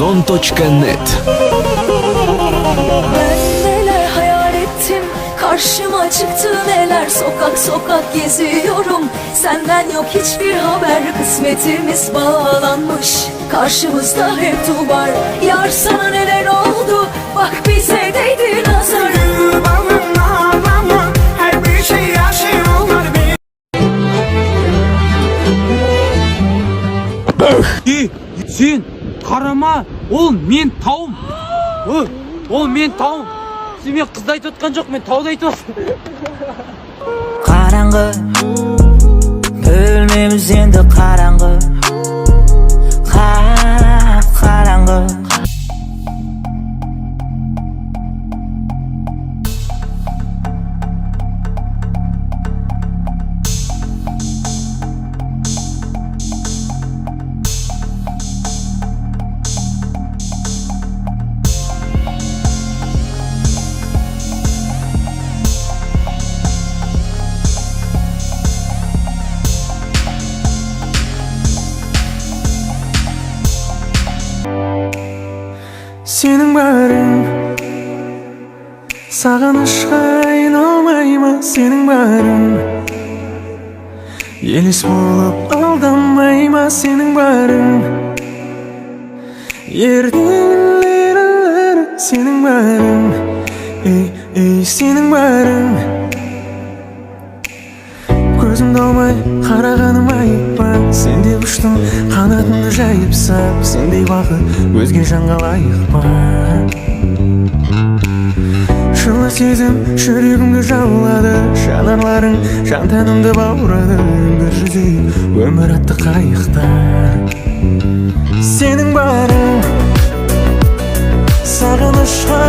Ozon.net. Ben neler hayal ettim, karşıma çıktı neler. Sokak sokak geziyorum, senden yok hiçbir haber. Kısmetimiz bağlanmış, karşımızda hep duvar. Yar sana neler oldu, bak bize değdi nazar. Сен қарама, ол мен тауым. Ол мен тауым. Сен мен қызды айтып отқан жоқ, мен тауды айтып отырмын. Қараңғы бөлмеміз енді қараңғы, қап-қараңғы. Senin barın sağınışqa ayналмай ма? Senin barın елес болып алданмай ма? Senin barın ертеңгілер. Senin barın ей senin barın. Көзімді алмай қарағаным айып па? Сендей ұштың қанатыңды жайып сап, сендей бақыт өзге жанға лайық па? Жылы сезім жүрегімді жаулады, жанарларың жан тәнімді баурады. Бір жүзейік өмір атты қайықта. Сенің барың сағынышқа